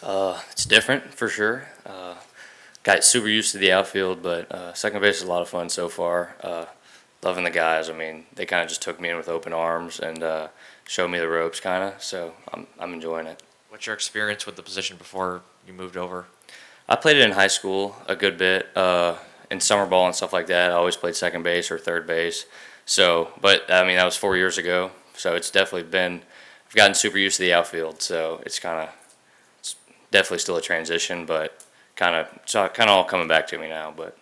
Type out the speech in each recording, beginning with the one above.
It's different for sure. Got super used to the outfield, but second base is a lot of fun so far. Loving the guys. I mean, they kind of just took me in with open arms and showed me the ropes, kind of. So I'm enjoying it. What's your experience with the position before you moved over? I played it in high school a good bit, in summer ball and stuff like that. I always played second base or third base. So, but I mean, that was 4 years ago. So it's definitely been. I've gotten super used to the outfield. So it's definitely still a transition, but kind of all coming back to me now. But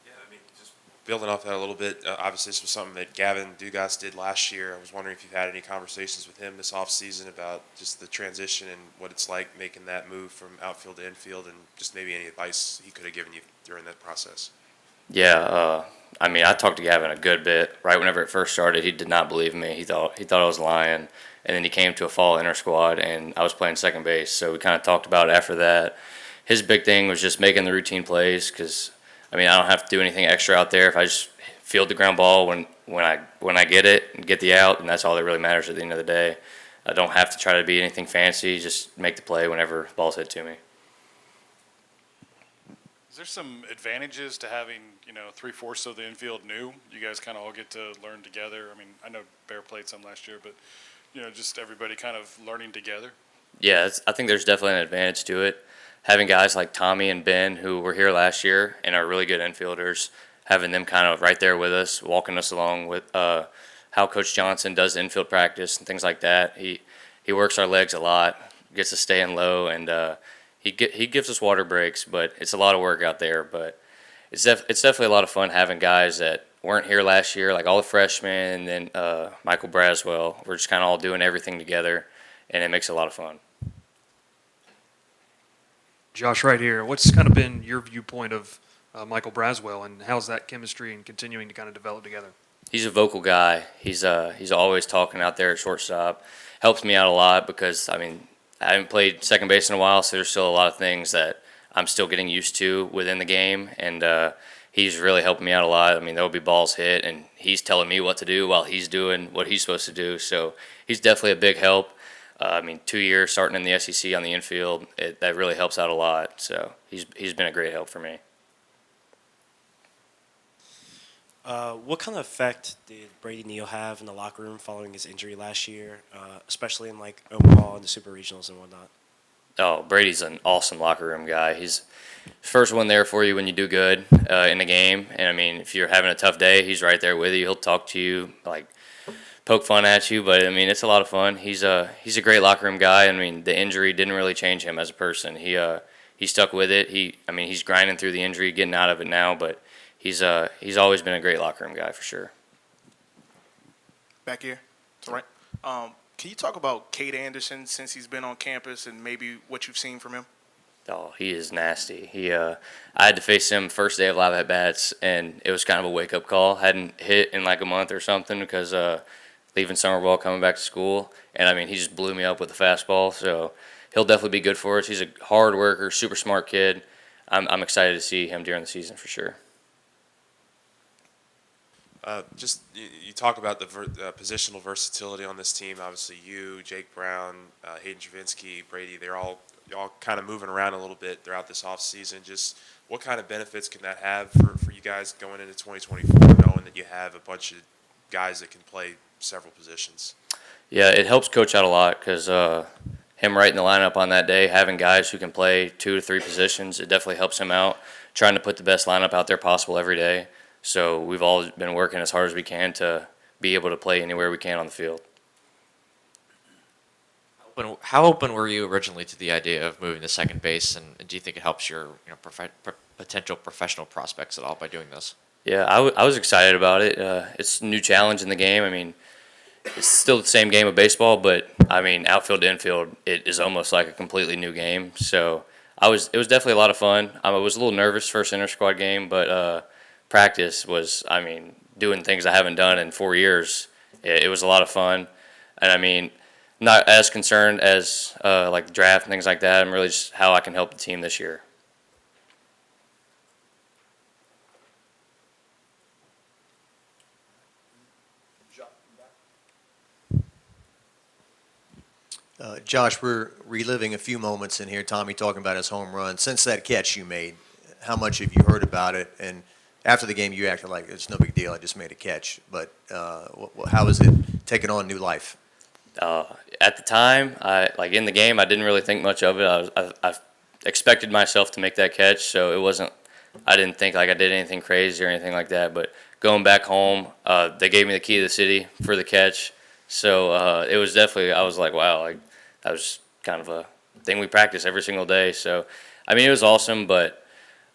Yeah, I mean, just building off that a little bit, obviously this was something that Gavin Dugas did last year. I was wondering if you've had any conversations with him this offseason about just the transition and what it's like making that move from outfield to infield, and just maybe any advice he could have given you during that process. yeah, I mean, I talked to Gavin a good bit. Right whenever it first started, he did not believe me. He thought I was lying, and then he came to a fall inter squad, and I was playing second base. So we kind of talked about it after that. His big thing was just making the routine plays because I mean I don't have to do anything extra out there if I just field the ground ball when I get it and get the out, and that's all that really matters at the end of the day. I don't have to try to be anything fancy. Just make the play whenever the ball's hit to me. Is there some advantages to having, three-fourths of the infield new? You guys kind of all get to learn together. I mean, I know Bear played some last year, but, just everybody kind of learning together. Yeah, I think there's definitely an advantage to it. Having guys like Tommy and Ben who were here last year and are really good infielders, having them kind of right there with us, walking us along with how Coach Johnson does infield practice and things like that. He works our legs a lot, gets us staying low, and he gives us water breaks, but it's a lot of work out there. But it's definitely a lot of fun having guys that weren't here last year, like all the freshmen, and then Michael Braswell. We're just kind of all doing everything together, and it makes it a lot of fun. Josh, right here. What's kind of been your viewpoint of Michael Braswell, and how's that chemistry and continuing to kind of develop together? He's a vocal guy. He's always talking out there at shortstop. Helps me out a lot because I mean I haven't played second base in a while, so there's still a lot of things that I'm still getting used to within the game, and he's really helping me out a lot. I mean there will be balls hit, and he's telling me what to do while he's doing what he's supposed to do. So he's definitely a big help. I mean 2 years starting in the SEC on the infield, that really helps out a lot. So he's been a great help for me. What kind of effect did Brady Neal have in the locker room following his injury last year, especially in like Omaha and the Super Regionals and whatnot? Oh, Brady's an awesome locker room guy. He's first one there for you when you do good in the game. And I mean, if you're having a tough day, he's right there with you. He'll talk to you, like poke fun at you. But I mean, it's a lot of fun. He's a great locker room guy. I mean, the injury didn't really change him as a person. He stuck with it. I mean, he's grinding through the injury, getting out of it now. But he's always been a great locker room guy for sure. Back here. It's all right. Can you talk about Cade Anderson since he's been on campus and maybe what you've seen from him? Oh, he is nasty. I had to face him first day of live at bats, and it was kind of a wake up call. Hadn't hit in like a month or something because leaving summer ball, coming back to school, and I mean he just blew me up with a fastball. So he'll definitely be good for us. He's a hard worker, super smart kid. I'm excited to see him during the season for sure. Just you talk about the positional versatility on this team. Obviously, you, Jake Brown, Hayden Javinsky, Brady, they're all kind of moving around a little bit throughout this offseason. Just what kind of benefits can that have for you guys going into 2024, knowing that you have a bunch of guys that can play several positions? Yeah, it helps coach out a lot because him writing the lineup on that day, having guys who can play 2 to 3 positions, it definitely helps him out. Trying to put the best lineup out there possible every day. So we've all been working as hard as we can to be able to play anywhere we can on the field. How open were you originally to the idea of moving to second base, and do you think it helps your potential professional prospects at all by doing this? Yeah, I was excited about it. It's a new challenge in the game. I mean, it's still the same game of baseball, but I mean, outfield to infield, it is almost like a completely new game. So it was definitely a lot of fun. I was a little nervous first inter squad game, but practice was, I mean, doing things I haven't done in 4 years. It was a lot of fun, and I mean, not as concerned as like the draft and things like that. I'm really just how I can help the team this year. Josh, we're reliving a few moments in here. Tommy talking about his home run. Since that catch you made, how much have you heard about it? And after the game, you acted like it's no big deal. I just made a catch. But how is it taking on new life? At the time, like in the game, I didn't really think much of it. I expected myself to make that catch, so it wasn't. I didn't think like I did anything crazy or anything like that. But going back home, they gave me the key to the city for the catch, so it was definitely. I was like, wow, like that was kind of a thing we practice every single day. So, I mean, it was awesome, but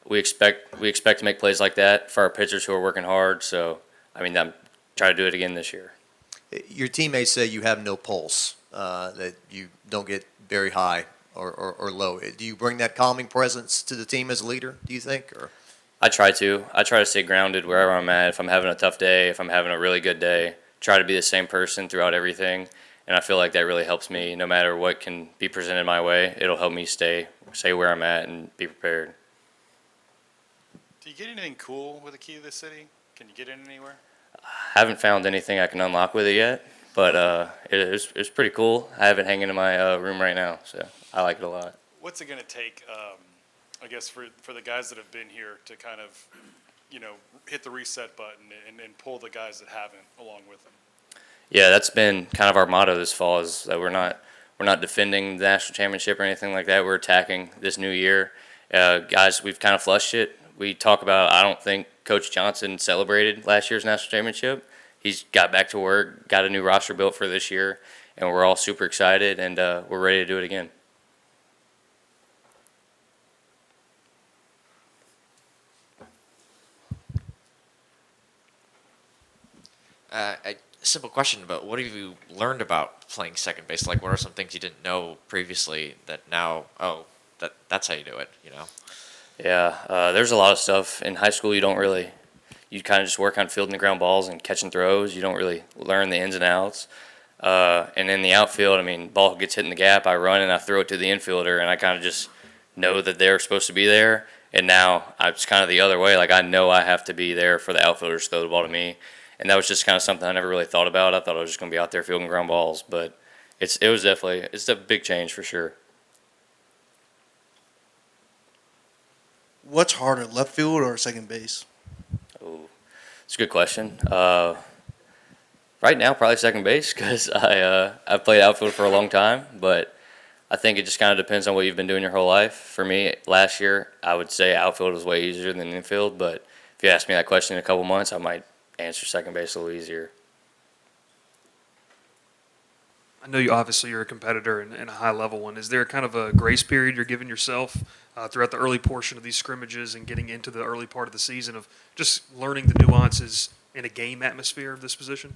we expect to make plays like that for our pitchers who are working hard. So, I mean, I'm trying to do it again this year. Your teammates say you have no pulse, that you don't get very high or low. Do you bring that calming presence to the team as a leader, do you think? Or? I try to. I try to stay grounded wherever I'm at. If I'm having a tough day, if I'm having a really good day, try to be the same person throughout everything. And I feel like that really helps me. No matter what can be presented my way, it'll help me stay where I'm at and be prepared. Do you get anything cool with the key to the city? Can you get in anywhere? Haven't found anything I can unlock with it yet, but it's pretty cool. I have it hanging in my room right now, so I like it a lot. What's it going to take, I guess, for the guys that have been here to kind of, hit the reset button and pull the guys that haven't along with them? Yeah, that's been kind of our motto this fall is that we're not defending the national championship or anything like that. We're attacking this new year. Guys, we've kind of flushed it. We talk about, I don't think Coach Johnson celebrated last year's national championship. He's got back to work, got a new roster built for this year, and we're all super excited, and we're ready to do it again. A simple question, but what have you learned about playing second base? Like, what are some things you didn't know previously that now, that's how you do it, Yeah, there's a lot of stuff in high school you kind of just work on fielding the ground balls and catching throws. You don't really learn the ins and outs. And in the outfield, I mean, ball gets hit in the gap, I run and I throw it to the infielder, and I kind of just know that they're supposed to be there. And now it's kind of the other way. Like, I know I have to be there for the outfielders to throw the ball to me. And that was just kind of something I never really thought about. I thought I was just going to be out there fielding ground balls. But it's a big change for sure. What's harder, left field or second base? Oh, it's a good question. Right now, probably second base because I've played outfield for a long time. But I think it just kind of depends on what you've been doing your whole life. For me, last year, I would say outfield was way easier than infield. But if you ask me that question in a couple months, I might answer second base a little easier. I know you're a competitor and a high-level one. Is there kind of a grace period you're giving yourself throughout the early portion of these scrimmages and getting into the early part of the season of just learning the nuances in a game atmosphere of this position?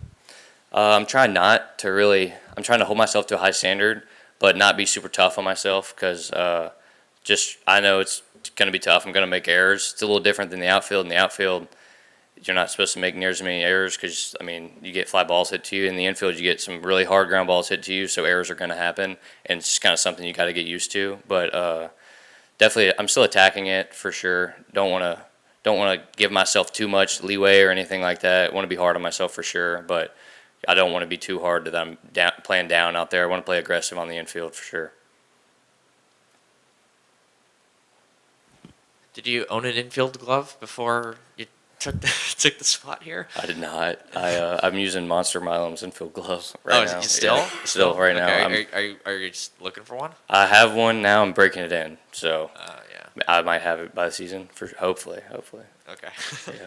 I'm trying to hold myself to a high standard, but not be super tough on myself because I know it's going to be tough. I'm going to make errors. It's a little different than the outfield. In the outfield, you're not supposed to make near as many errors because, I mean, you get fly balls hit to you. In the infield, you get some really hard ground balls hit to you, so errors are going to happen, and it's just kind of something you got to get used to. But definitely, I'm still attacking it for sure. Don't want to give myself too much leeway or anything like that. I want to be hard on myself for sure, but I don't want to be too hard that I'm playing down out there. I want to play aggressive on the infield for sure. Did you own an infield glove before you took the spot here? I did not. I'm using Monster Milem's infield gloves right now. Still? Yeah, still right Okay. now. Are you just looking for one? I have one now. I'm breaking it in, so Yeah. I might have it by the season for hopefully. Okay. Yeah.